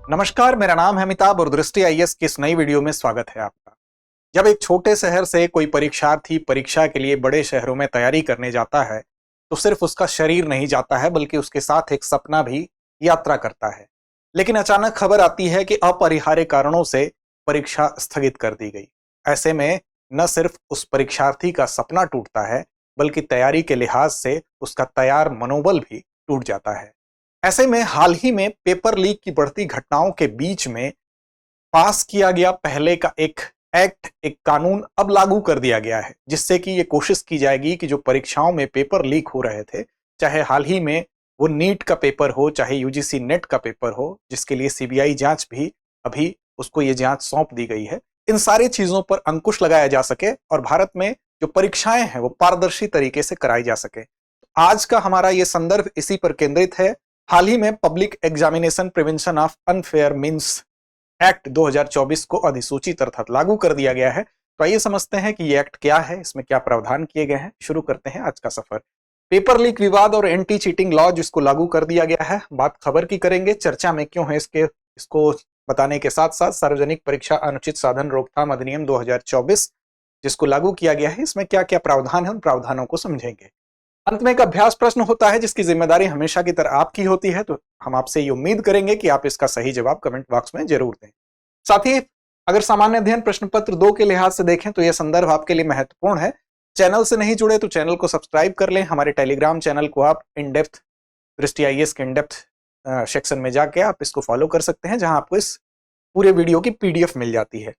नमस्कार, मेरा नाम है अमिताभ और दृष्टि आईएएस की इस नई वीडियो में स्वागत है आपका। जब एक छोटे शहर से कोई परीक्षार्थी परीक्षा के लिए बड़े शहरों में तैयारी करने जाता है, तो सिर्फ उसका शरीर नहीं जाता है बल्कि उसके साथ एक सपना भी यात्रा करता है। लेकिन अचानक खबर आती है कि अपरिहार्य कारणों से परीक्षा स्थगित कर दी गई। ऐसे में न सिर्फ उस परीक्षार्थी का सपना टूटता है, बल्कि तैयारी के लिहाज से उसका तैयार मनोबल भी टूट जाता है। ऐसे में हाल ही में पेपर लीक की बढ़ती घटनाओं के बीच में पास किया गया पहले का एक कानून अब लागू कर दिया गया है, जिससे कि ये कोशिश की जाएगी कि जो परीक्षाओं में पेपर लीक हो रहे थे, चाहे हाल ही में वो नीट का पेपर हो, चाहे यूजीसी नेट का पेपर हो, जिसके लिए सीबीआई जांच भी अभी उसको ये जांच सौंप दी गई है, इन सारी चीजों पर अंकुश लगाया जा सके और भारत में जो परीक्षाएं हैं वो पारदर्शी तरीके से कराई जा सके। आज का हमारा ये संदर्भ इसी पर केंद्रित है। हाल ही में public examination prevention of unfair means act 2024 को अधिसूचित अर्थात लागू कर दिया गया है। तो आइए समझते हैं कि ये एक्ट क्या है, इसमें क्या प्रावधान किए गए हैं। शुरू करते हैं आज का सफर। पेपर लीक विवाद और एंटी चीटिंग लॉ जिसको लागू कर दिया गया है, बात खबर की करेंगे, चर्चा में क्यों है इसको बताने के साथ साथ सार्वजनिक परीक्षा अनुचित साधन रोकथाम अधिनियम 2024 जिसको लागू किया गया है, इसमें क्या क्या प्रावधान है, उन प्रावधानों को समझेंगे। अंत में एक अभ्यास प्रश्न होता है जिसकी जिम्मेदारी हमेशा की तरह आपकी होती है, तो हम आपसे ये उम्मीद करेंगे कि आप इसका सही जवाब कमेंट बॉक्स में जरूर दें। साथ ही अगर सामान्य अध्ययन प्रश्न पत्र 2 के लिहाज से देखें तो यह संदर्भ आपके लिए महत्वपूर्ण है। चैनल से नहीं जुड़े तो चैनल को सब्सक्राइब कर लें। हमारे टेलीग्राम चैनल को आप इन डेप्थ दृष्टि आईएएस के इन डेप्थ सेक्शन में जाके आप इसको फॉलो कर सकते हैं, जहां आपको इस पूरे वीडियो की पीडीएफ मिल जाती है।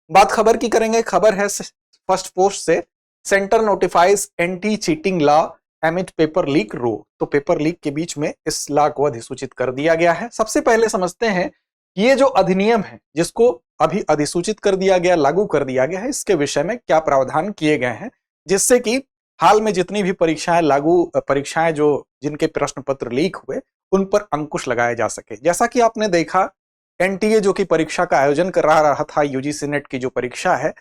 बात खबर की करेंगे। खबर है फर्स्ट पोस्ट से, centre notifies anti cheating law amid paper leak row. तो पेपर लीक के बीच में इस लॉ को अधिसूचित कर दिया गया है। सबसे पहले समझते हैं ये जो अधिनियम है जिसको अभी अधिसूचित कर दिया गया, लागू कर दिया गया है, इसके विषय में क्या प्रावधान किए गए हैं, जिससे कि हाल में जितनी भी परीक्षाएं जो जिनके प्रश्न पत्र लीक हुए उन पर अंकुश लगाया जा सके। जैसा कि आपने देखा, एनटीए जो कि परीक्षा का आयोजन कर रहा था, यूजीसी नेट की जो परीक्षा है,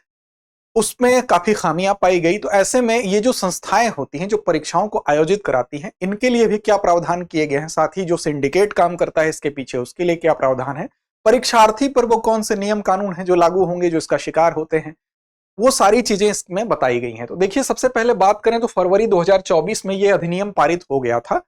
उसमें काफी खामियां पाई गई। तो ऐसे में ये जो संस्थाएं होती हैं जो परीक्षाओं को आयोजित कराती हैं, इनके लिए भी क्या प्रावधान किए गए हैं, साथ ही जो सिंडिकेट काम करता है इसके पीछे उसके लिए क्या प्रावधान है, परीक्षार्थी पर वो कौन से नियम कानून हैं जो लागू होंगे जो इसका शिकार होते हैं, वो सारी चीजें इसमें बताई गई हैं। तो देखिए, सबसे पहले बात करें तो फरवरी 2024 में ये अधिनियम पारित हो गया था।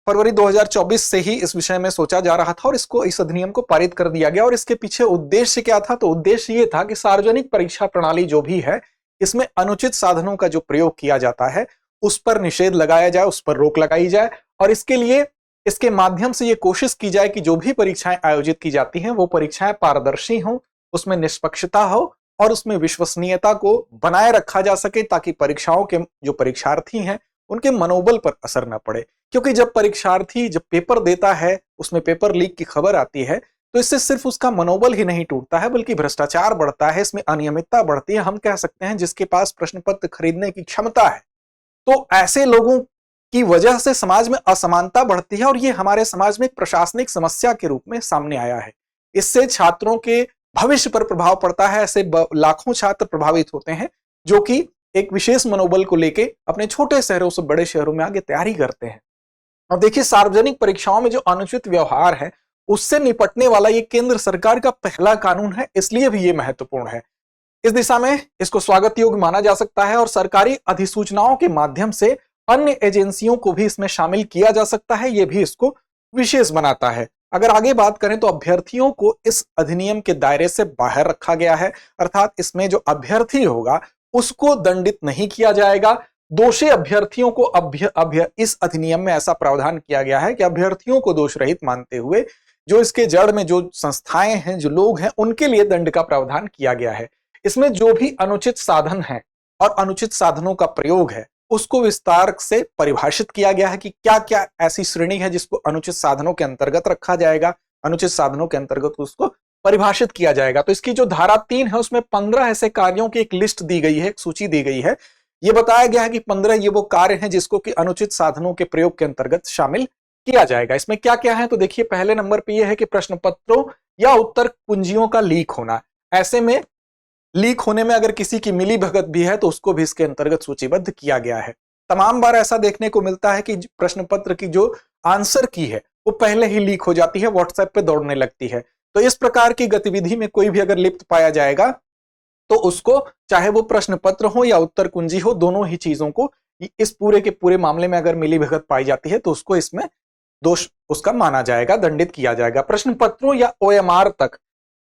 फरवरी 2024 से ही इस विषय में सोचा जा रहा था और इस अधिनियम को पारित कर दिया गया। और इसके पीछे उद्देश्य क्या था? तो उद्देश्य ये था कि सार्वजनिक परीक्षा प्रणाली जो भी है, इसमें अनुचित साधनों का जो प्रयोग किया जाता है उस पर निषेध लगाया जाए, उस पर रोक लगाई जाए। और इसके लिए इसके माध्यम से ये कोशिश की जाए कि जो भी परीक्षाएं आयोजित की जाती हैं वो परीक्षाएं पारदर्शी हों, उसमें निष्पक्षता हो और उसमें विश्वसनीयता को बनाए रखा जा सके, ताकि परीक्षाओं के जो परीक्षार्थी हैं उनके मनोबल पर असर न पड़े। क्योंकि जब परीक्षार्थी जब पेपर देता है, उसमें पेपर लीक की खबर आती है, तो इससे सिर्फ उसका मनोबल ही नहीं टूटता है बल्कि भ्रष्टाचार बढ़ता है, इसमें अनियमितता बढ़ती है। हम कह सकते हैं जिसके पास प्रश्न पत्र खरीदने की क्षमता है, तो ऐसे लोगों की वजह से समाज में असमानता बढ़ती है और ये हमारे समाज में एक प्रशासनिक समस्या के रूप में सामने आया है। इससे छात्रों के भविष्य पर प्रभाव पड़ता है। ऐसे लाखों छात्र प्रभावित होते हैं जो कि एक विशेष मनोबल को लेके अपने छोटे शहरों से बड़े शहरों में आगे तैयारी करते हैं। और देखिए, सार्वजनिक परीक्षाओं में जो अनुचित व्यवहार है उससे निपटने वाला ये केंद्र सरकार का पहला कानून है, इसलिए भी ये महत्वपूर्ण है। इस दिशा में इसको स्वागत योग्य माना जा सकता है और सरकारी अधिसूचनाओं के माध्यम से अन्य एजेंसियों को भी इसमें शामिल किया जा सकता है, ये भी इसको विशेष बनाता है। अगर आगे बात करें तो अभ्यर्थियों को इस अधिनियम के दायरे से बाहर रखा गया है, अर्थात इसमें जो अभ्यर्थी होगा उसको दंडित नहीं किया जाएगा। दोषी अभ्यर्थियों को इस अधिनियम में ऐसा प्रावधान किया गया है कि अभ्यर्थियों को दोष रहित मानते हुए जो इसके जड़ में जो संस्थाएं हैं, जो लोग हैं, उनके लिए दंड का प्रावधान किया गया है। इसमें जो भी अनुचित साधन है और अनुचित साधनों का प्रयोग है उसको विस्तार से परिभाषित किया गया है कि क्या क्या ऐसी श्रेणी है जिसको अनुचित साधनों के अंतर्गत रखा जाएगा, अनुचित साधनों के अंतर्गत उसको परिभाषित किया जाएगा। तो इसकी जो धारा 3 है उसमें 15 ऐसे कार्यों की एक लिस्ट दी गई है, एक सूची दी गई है। ये बताया गया है कि 15 ये वो कार्य हैं जिसको कि अनुचित साधनों के प्रयोग के अंतर्गत शामिल किया जाएगा। इसमें क्या क्या है? तो देखिए, पहले नंबर पे ये है कि प्रश्न पत्रों या उत्तर कुंजियों का लीक होना। ऐसे में लीक होने में अगर किसी की मिली भगत भी है तो उसको भी इसके अंतर्गत सूचीबद्ध किया गया है। तमाम बार ऐसा देखने को मिलता है कि प्रश्न पत्र की जो आंसर की है वो पहले ही लीक हो जाती है, व्हाट्सएप पे दौड़ने लगती है। तो इस प्रकार की गतिविधि में कोई भी अगर लिप्त पाया जाएगा तो उसको, चाहे वो प्रश्न पत्र हो या उत्तर कुंजी हो, दोनों ही चीजों को इस पूरे के पूरे मामले में अगर मिलीभगत पाई जाती है तो उसको इसमें दोष उसका माना जाएगा, दंडित किया जाएगा। प्रश्न पत्रों या ओएमआर तक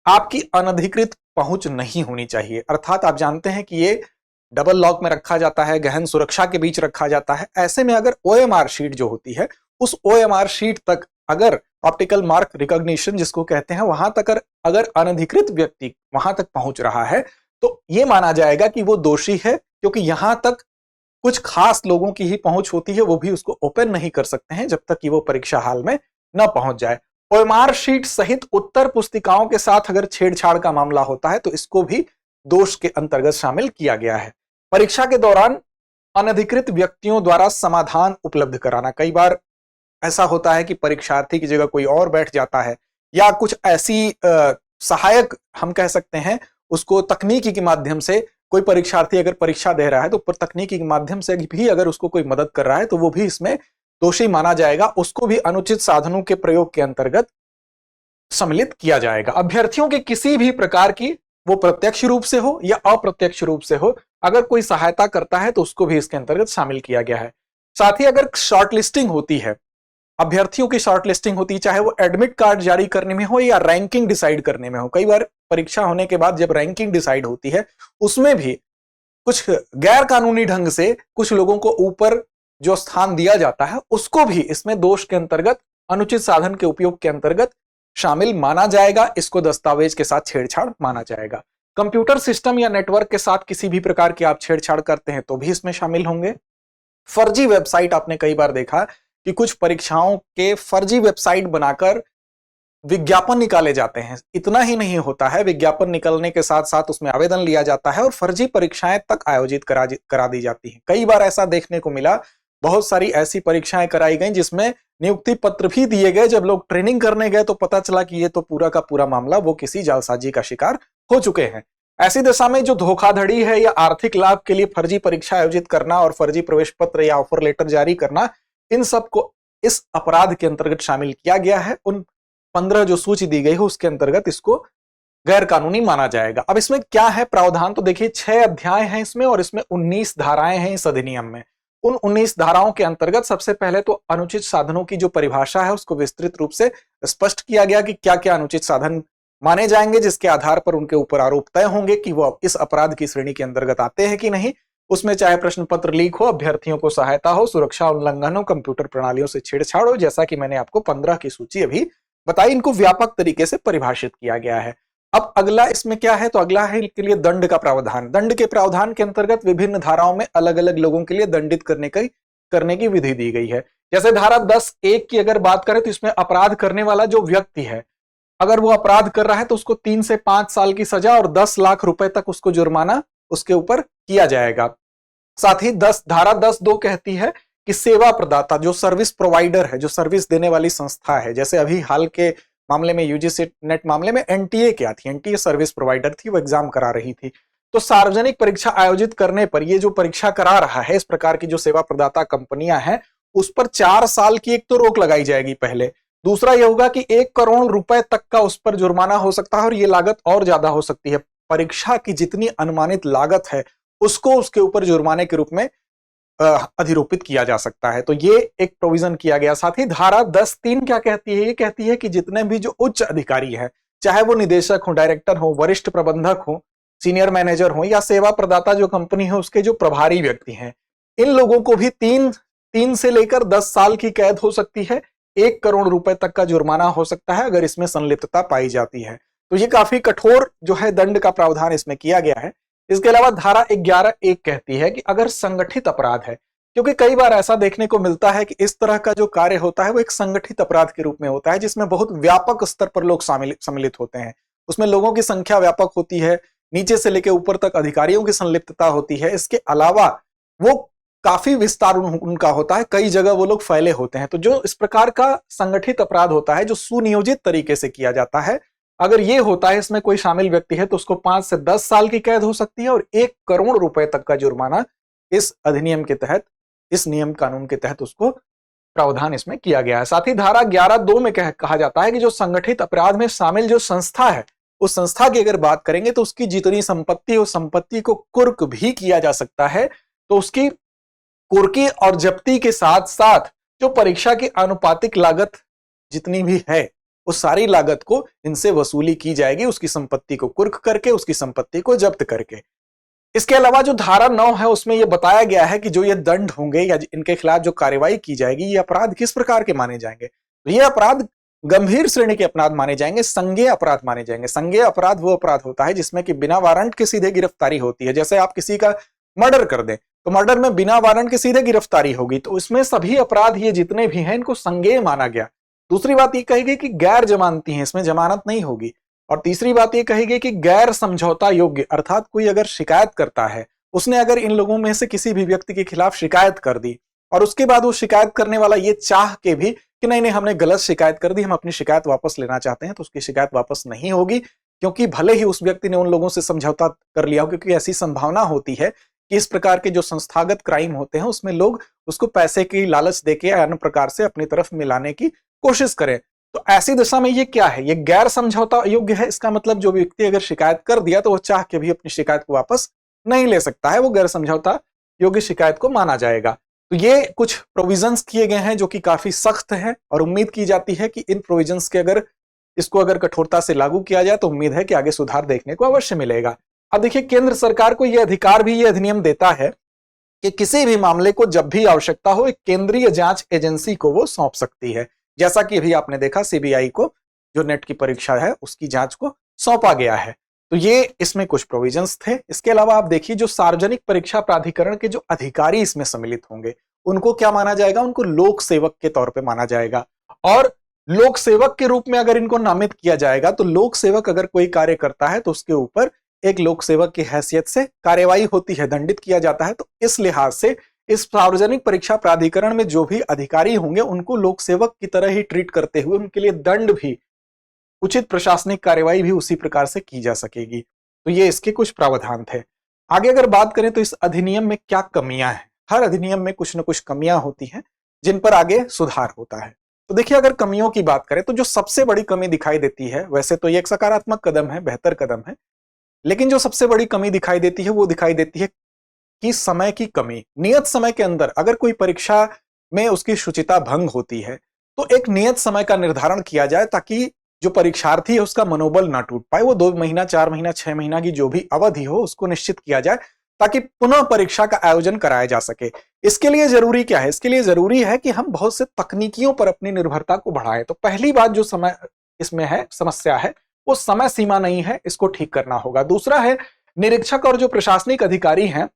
आपकी अनधिकृत पहुंच नहीं होनी चाहिए, अर्थात आप जानते हैं कि ये डबल लॉक में रखा जाता है, गहन सुरक्षा के बीच रखा जाता है। ऐसे में अगर ओएमआर शीट जो होती है, उस ओएमआर शीट तक अगर ऑप्टिकल मार्क रिकॉग्निशन जिसको कहते हैं, वहां तक अगर अनधिकृत व्यक्ति वहां तक पहुंच रहा है तो यह माना जाएगा कि वो दोषी है, क्योंकि यहां तक कुछ खास लोगों की ही पहुंच होती है, वो भी उसको ओपन नहीं कर सकते हैं जब तक कि वो परीक्षा हाल में न पहुंच जाए। ओएमआर शीट सहित उत्तर पुस्तिकाओं के साथ अगर छेड़छाड़ का मामला होता है तो इसको भी दोष के अंतर्गत शामिल किया गया है। परीक्षा के दौरान अनधिकृत व्यक्तियों द्वारा समाधान उपलब्ध कराना, कई बार ऐसा होता है कि परीक्षार्थी की जगह कोई और बैठ जाता है, या कुछ ऐसी सहायक हम कह सकते हैं उसको, तकनीकी के माध्यम से कोई परीक्षार्थी अगर परीक्षा दे रहा है तो तकनीकी के माध्यम से भी अगर उसको कोई मदद कर रहा है तो वो भी इसमें दोषी माना जाएगा, उसको भी अनुचित साधनों के प्रयोग के अंतर्गत सम्मिलित किया जाएगा। अभ्यर्थियों के किसी भी प्रकार की, वो प्रत्यक्ष रूप से हो या अप्रत्यक्ष रूप से हो, अगर कोई सहायता करता है तो उसको भी इसके अंतर्गत शामिल किया गया है। साथ ही अगर शॉर्टलिस्टिंग होती है, अभ्यर्थियों की शॉर्टलिस्टिंग होती है, चाहे वो एडमिट कार्ड जारी करने में हो या रैंकिंग डिसाइड करने में हो, कई बार परीक्षा होने के बाद जब रैंकिंग डिसाइड होती है उसमें भी कुछ गैर कानूनी ढंग से कुछ लोगों को ऊपर जो स्थान दिया जाता है उसको भी इसमें दोष के अंतर्गत, अनुचित साधन के उपयोग के अंतर्गत शामिल माना जाएगा। इसको दस्तावेज के साथ छेड़छाड़ माना जाएगा। कंप्यूटर सिस्टम या नेटवर्क के साथ किसी भी प्रकार की आप छेड़छाड़ करते हैं तो भी इसमें शामिल होंगे। फर्जी वेबसाइट, आपने कई बार देखा कि कुछ परीक्षाओं के फर्जी वेबसाइट बनाकर विज्ञापन निकाले जाते हैं। इतना ही नहीं होता है, विज्ञापन निकलने के साथ साथ उसमें आवेदन लिया जाता है और फर्जी परीक्षाएं तक आयोजित करा दी जाती हैं। कई बार ऐसा देखने को मिला, बहुत सारी ऐसी परीक्षाएं कराई गई जिसमें नियुक्ति पत्र भी दिए गए, जब लोग ट्रेनिंग करने गए तो पता चला कि ये तो पूरा का पूरा मामला वो किसी जालसाजी का शिकार हो चुके हैं। ऐसी दशा में जो धोखाधड़ी है या आर्थिक लाभ के लिए फर्जी परीक्षा आयोजित करना और फर्जी प्रवेश पत्र या ऑफर लेटर जारी करना, इन सबको इस अपराध के अंतर्गत शामिल किया गया है। उन 15 जो सूची दी गई है उसके अंतर्गत इसको गैर कानूनी माना जाएगा। अब इसमें क्या है प्रावधान, तो देखिए 6 अध्याय हैं इसमें और इसमें 19 धाराएं हैं इस अधिनियम में। उन 19 धाराओं के अंतर्गत सबसे पहले तो अनुचित साधनों की जो परिभाषा है उसको विस्तृत रूप से स्पष्ट किया गया कि क्या क्या अनुचित साधन माने जाएंगे, जिसके आधार पर उनके ऊपर आरोप तय होंगे कि वो इस अपराध की श्रेणी के अंतर्गत आते हैं कि नहीं। उसमें चाहे प्रश्न पत्र लीक हो, अभ्यर्थियों को सहायता हो, सुरक्षा उल्लंघन हो, कंप्यूटर प्रणालियों से छेड़छाड़ हो, जैसा कि मैंने आपको 15 की सूची अभी बताई, इनको व्यापक तरीके से परिभाषित किया गया है। अब अगला इसमें क्या है, तो अगला है इनके लिए दंड का प्रावधान। दंड के प्रावधान के अंतर्गत विभिन्न धाराओं में अलग अलग लोगों के लिए दंडित करने की विधि दी गई है। जैसे धारा 10(1) की अगर बात करें तो इसमें अपराध करने वाला जो व्यक्ति है, अगर वो अपराध कर रहा है तो उसको 3 से 5 साल की सजा और 10 लाख रुपए तक उसको जुर्माना उसके ऊपर किया जाएगा। साथ ही धारा 10(2) कहती है कि सेवा प्रदाता, जो सर्विस प्रोवाइडर है, जो सर्विस देने वाली संस्था है, जैसे अभी हाल के मामले में यूजीसी नेट मामले में एनटीए क्या थी, एनटीए सर्विस प्रोवाइडर थी, वो एग्जाम करा रही थी। तो सार्वजनिक परीक्षा आयोजित करने पर ये जो परीक्षा करा रहा है, इस प्रकार की जो सेवा प्रदाता कंपनियां हैं, उस पर 4 साल की एक तो रोक लगाई जाएगी पहले। दूसरा यह होगा कि 1 करोड़ रुपए तक का उस पर जुर्माना हो सकता है और ये लागत और ज्यादा हो सकती है। परीक्षा की जितनी अनुमानित लागत है उसको उसके ऊपर जुर्माने के रूप में अधिरोपित किया जा सकता है। तो ये एक प्रोविजन किया गया। साथ ही धारा 10(3) क्या कहती है, ये कहती है कि जितने भी जो उच्च अधिकारी हैं, चाहे वो निदेशक हो, डायरेक्टर हो, वरिष्ठ प्रबंधक हो, सीनियर मैनेजर हो, या सेवा प्रदाता जो कंपनी है उसके जो प्रभारी व्यक्ति हैं, इन लोगों को भी 3 से लेकर 10 साल की कैद हो सकती है, 1 करोड़ रुपए तक का जुर्माना हो सकता है अगर इसमें संलिप्तता पाई जाती है। तो ये काफी कठोर जो है दंड का प्रावधान इसमें किया गया है। इसके अलावा धारा 11(1) कहती है कि अगर संगठित अपराध है, क्योंकि कई बार ऐसा देखने को मिलता है कि इस तरह का जो कार्य होता है वो एक संगठित अपराध के रूप में होता है, जिसमें बहुत व्यापक स्तर पर लोग सम्मिलित होते हैं, उसमें लोगों की संख्या व्यापक होती है, नीचे से लेकर ऊपर तक अधिकारियों की संलिप्तता होती है। इसके अलावा वो काफी विस्तार उनका होता है, कई जगह वो लोग फैले होते हैं। तो जो इस प्रकार का संगठित अपराध होता है, जो सुनियोजित तरीके से किया जाता है, अगर ये होता है, इसमें कोई शामिल व्यक्ति है, तो उसको 5 से 10 साल की कैद हो सकती है और 1 करोड़ रुपए तक का जुर्माना इस अधिनियम के तहत, इस नियम कानून के तहत उसको प्रावधान इसमें किया गया है। साथ ही धारा 11(2) में कहा जाता है कि जो संगठित अपराध में शामिल जो संस्था है, उस संस्था की अगर बात करेंगे तो उसकी जितनी संपत्ति, उस संपत्ति को कुर्क भी किया जा सकता है। तो उसकी कुर्की और जब्ती के साथ साथ जो परीक्षा की आनुपातिक लागत जितनी भी है, उस सारी लागत को इनसे वसूली की जाएगी, उसकी संपत्ति को कुर्क करके, उसकी संपत्ति को जब्त करके। इसके अलावा जो धारा 9 है उसमें यह बताया गया है कि जो ये दंड होंगे या इनके खिलाफ जो कार्रवाई की जाएगी, ये अपराध किस प्रकार के माने जाएंगे। तो ये अपराध गंभीर श्रेणी के अपराध माने जाएंगे, संज्ञेय अपराध माने जाएंगे। संज्ञेय अपराध वो अपराध होता है जिसमें कि बिना वारंट के सीधे गिरफ्तारी होती है। जैसे आप किसी का मर्डर कर दें तो मर्डर में बिना वारंट के सीधे गिरफ्तारी होगी, तो इसमें सभी अपराध ये जितने भी हैं इनको संज्ञेय माना गया। दूसरी बात ये कही गई कि गैर जमानती है, इसमें जमानत नहीं होगी। और तीसरी बात ये कही गई कि गैर समझौता योग्य, अर्थात कोई अगर शिकायत करता है, उसने अगर इन लोगों में से किसी भी व्यक्ति के खिलाफ शिकायत कर दी और उसके बाद वो शिकायत करने वाला ये चाह के भी कि नहीं हमने गलत शिकायत कर दी, हम अपनी शिकायत वापस लेना चाहते हैं, तो उसकी शिकायत वापस नहीं होगी, क्योंकि भले ही उस व्यक्ति ने उन लोगों से समझौता कर लिया हो, क्योंकि ऐसी संभावना होती है कि इस प्रकार के जो संस्थागत क्राइम होते हैं उसमें लोग उसको पैसे की लालच देके अन्य प्रकार से अपनी तरफ मिलाने की कोशिश करें। तो ऐसी दशा में ये क्या है, ये गैर समझौता योग्य है। इसका मतलब जो व्यक्ति अगर शिकायत कर दिया तो वो चाह के भी अपनी शिकायत को वापस नहीं ले सकता है, वो गैर समझौता योग्य शिकायत को माना जाएगा। तो ये कुछ प्रोविजंस किए गए हैं जो कि काफी सख्त हैं और उम्मीद की जाती है कि इन प्रोविजंस के इसको अगर कठोरता से लागू किया जाए तो उम्मीद है कि आगे सुधार देखने को अवश्य मिलेगा। अब देखिए, केंद्र सरकार को यह अधिकार भी ये अधिनियम देता है कि किसी भी मामले को जब भी आवश्यकता हो एक केंद्रीय जांच एजेंसी को वो सौंप सकती है। जैसा कि अभी आपने देखा सीबीआई को जो नेट की परीक्षा है उसकी जांच को सौंपा गया है। तो ये इसमें कुछ प्रोविजंस थे। इसके अलावा आप देखिए, जो सार्वजनिक परीक्षा प्राधिकरण के जो अधिकारी इसमें सम्मिलित होंगे उनको क्या माना जाएगा, उनको लोक सेवक के तौर पे माना जाएगा। और लोक सेवक के रूप में अगर इनको नामित किया जाएगा तो लोक सेवक अगर कोई कार्य करता है तो उसके ऊपर एक लोक सेवक की हैसियत से कार्यवाही होती है, दंडित किया जाता है। तो इस लिहाज से इस सार्वजनिक परीक्षा प्राधिकरण में जो भी अधिकारी होंगे उनको लोक सेवक की तरह ही ट्रीट करते हुए उनके लिए दंड भी, उचित प्रशासनिक कार्यवाही भी उसी प्रकार से की जा सकेगी। तो ये इसके कुछ प्रावधान थे। आगे अगर बात करें तो इस अधिनियम में क्या कमियां हैं, हर अधिनियम में कुछ न कुछ कमियां होती हैं जिन पर आगे सुधार होता है। तो देखिए, अगर कमियों की बात करें तो जो सबसे बड़ी कमी दिखाई देती है, वैसे तो ये एक सकारात्मक कदम है, बेहतर कदम है, लेकिन जो सबसे बड़ी कमी दिखाई देती है वो दिखाई देती है कि समय की कमी। नियत समय के अंदर अगर कोई परीक्षा में उसकी शुचिता भंग होती है तो एक नियत समय का निर्धारण किया जाए ताकि जो परीक्षार्थी है उसका मनोबल ना टूट पाए। वो 2 महीना, 4 महीना, 6 महीना की जो भी अवधि हो उसको निश्चित किया जाए ताकि पुनः परीक्षा का आयोजन कराया जा सके। इसके लिए जरूरी क्या है, इसके लिए जरूरी है कि हम बहुत से तकनीकियों पर अपनी निर्भरता को बढ़ाएं। तो पहली बात जो समय इसमें है, समस्या है, वो समय सीमा नहीं है, इसको ठीक करना होगा। दूसरा है, निरीक्षक और जो प्रशासनिक अधिकारी हैं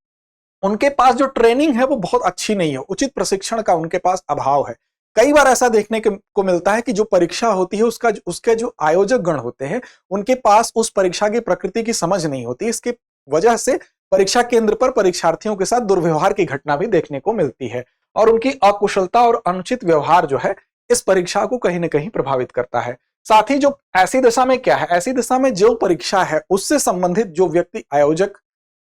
उनके पास जो ट्रेनिंग है वो बहुत अच्छी नहीं है, उचित प्रशिक्षण का उनके पास अभाव है। कई बार ऐसा देखने को मिलता है कि जो परीक्षा होती है उसके जो आयोजक गण होते हैं उनके पास उस परीक्षा की प्रकृति की समझ नहीं होती। इसके वजह से परीक्षा केंद्र पर परीक्षार्थियों के साथ दुर्व्यवहार की घटना भी देखने को मिलती है और उनकी अकुशलता और अनुचित व्यवहार जो है इस परीक्षा को कहीं ना कहीं प्रभावित करता है। साथ ही जो ऐसी दशा में क्या है, ऐसी दशा में जो परीक्षा है उससे संबंधित जो व्यक्ति आयोजक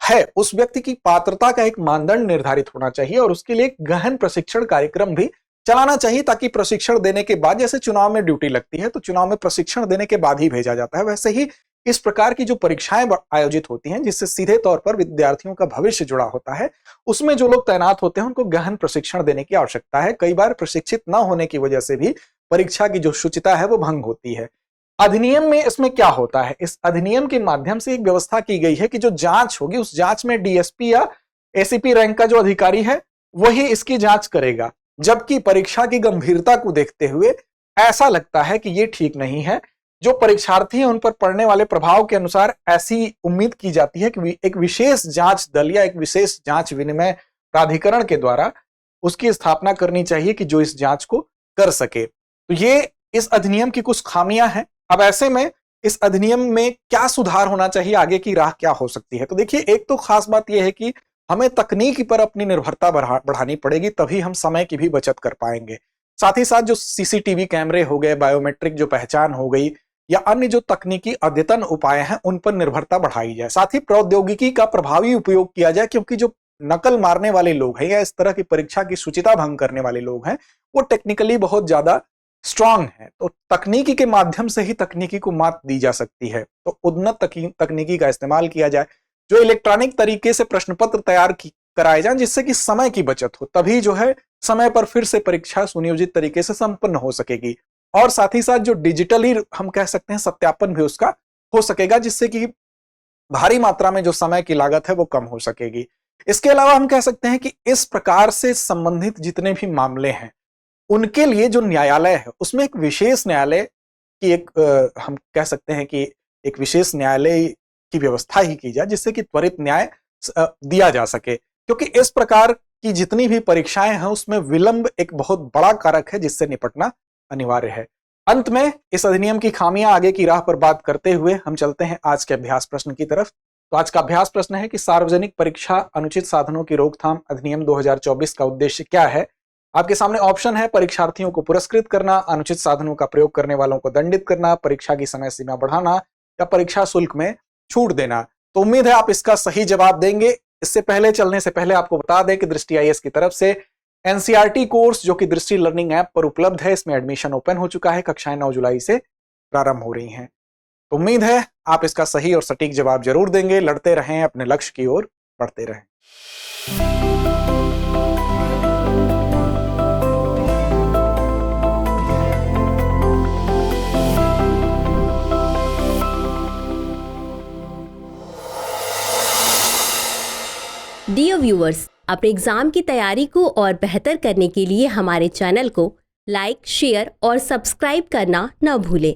है उस व्यक्ति की पात्रता का एक मानदंड निर्धारित होना चाहिए और उसके लिए एक गहन प्रशिक्षण कार्यक्रम भी चलाना चाहिए ताकि प्रशिक्षण देने के बाद, जैसे चुनाव में ड्यूटी लगती है तो चुनाव में प्रशिक्षण देने के बाद ही भेजा जाता है, वैसे ही इस प्रकार की जो परीक्षाएं आयोजित होती हैं जिससे सीधे तौर पर विद्यार्थियों का भविष्य जुड़ा होता है, उसमें जो लोग तैनात होते हैं उनको गहन प्रशिक्षण देने की आवश्यकता है। कई बार प्रशिक्षित न होने की वजह से भी परीक्षा की जो शुचिता है वो भंग होती है। अधिनियम में इसमें क्या होता है, इस अधिनियम के माध्यम से एक व्यवस्था की गई है कि जो जांच होगी उस जांच में डीएसपी या एसीपी रैंक का जो अधिकारी है वही इसकी जांच करेगा, जबकि परीक्षा की गंभीरता को देखते हुए ऐसा लगता है कि ये ठीक नहीं है। जो परीक्षार्थी हैं उन पर पड़ने वाले प्रभाव के अनुसार ऐसी उम्मीद की जाती है कि एक विशेष जांच दल या एक विशेष जांच विनिमय प्राधिकरण के द्वारा उसकी स्थापना करनी चाहिए कि जो इस जांच को कर सके। तो ये इस अधिनियम की कुछ खामियां हैं। अब ऐसे में इस अधिनियम में क्या सुधार होना चाहिए, आगे की राह क्या हो सकती है। तो देखिए, एक तो खास बात यह है कि हमें तकनीक पर अपनी निर्भरता बढ़ानी पड़ेगी, तभी हम समय की भी बचत कर पाएंगे। साथ ही साथ जो सीसीटीवी कैमरे हो गए, बायोमेट्रिक जो पहचान हो गई या अन्य जो तकनीकी अद्यतन उपाय हैं उन पर निर्भरता बढ़ाई जाए। साथ ही प्रौद्योगिकी का प्रभावी उपयोग किया जाए, क्योंकि जो नकल मारने वाले लोग हैं या इस तरह की परीक्षा की शुचिता भंग करने वाले लोग हैं, वो टेक्निकली बहुत ज्यादा स्ट्रांग है। तो तकनीकी के माध्यम से ही तकनीकी को मात दी जा सकती है। तो उन्नत तकनीकी का इस्तेमाल किया जाए, जो इलेक्ट्रॉनिक तरीके से प्रश्न पत्र तैयार कराए जाएं, जिससे कि समय की बचत हो, तभी जो है समय पर फिर से परीक्षा सुनियोजित तरीके से संपन्न हो सकेगी। और साथ ही साथ जो डिजिटली हम कह सकते हैं सत्यापन भी उसका हो सकेगा, जिससे कि भारी मात्रा में जो समय की लागत है वो कम हो सकेगी। इसके अलावा हम कह सकते हैं कि इस प्रकार से संबंधित जितने भी मामले हैं उनके लिए जो न्यायालय है उसमें एक विशेष न्यायालय की हम कह सकते हैं कि एक विशेष न्यायालय की व्यवस्था ही की जाए, जिससे कि त्वरित न्याय दिया जा सके। क्योंकि इस प्रकार की जितनी भी परीक्षाएं हैं उसमें विलंब एक बहुत बड़ा कारक है जिससे निपटना अनिवार्य है। अंत में इस अधिनियम की खामियां आगे की राह पर बात करते हुए हम चलते हैं आज के अभ्यास प्रश्न की तरफ। तो आज का अभ्यास प्रश्न है कि सार्वजनिक परीक्षा अनुचित साधनों की रोकथाम अधिनियम 2024 का उद्देश्य क्या है। आपके सामने ऑप्शन है परीक्षार्थियों को पुरस्कृत करना, अनुचित साधनों का प्रयोग करने वालों को दंडित करना, परीक्षा की समय सीमा बढ़ाना या परीक्षा शुल्क में छूट देना। तो उम्मीद है आप इसका सही जवाब देंगे। इससे पहले चलने से पहले आपको बता दें कि दृष्टि आईएएस की तरफ से एनसीईआरटी कोर्स जो कि दृष्टि लर्निंग ऐप पर उपलब्ध है, इसमें एडमिशन ओपन हो चुका है। कक्षाएं 9 जुलाई से प्रारंभ हो रही हैं। तो उम्मीद है आप इसका सही और सटीक जवाब जरूर देंगे। लड़ते रहें, अपने लक्ष्य की ओर बढ़ते रहें। डियर व्यूअर्स, अपने एग्जाम की तैयारी को और बेहतर करने के लिए हमारे चैनल को लाइक, शेयर और सब्सक्राइब करना न भूलें।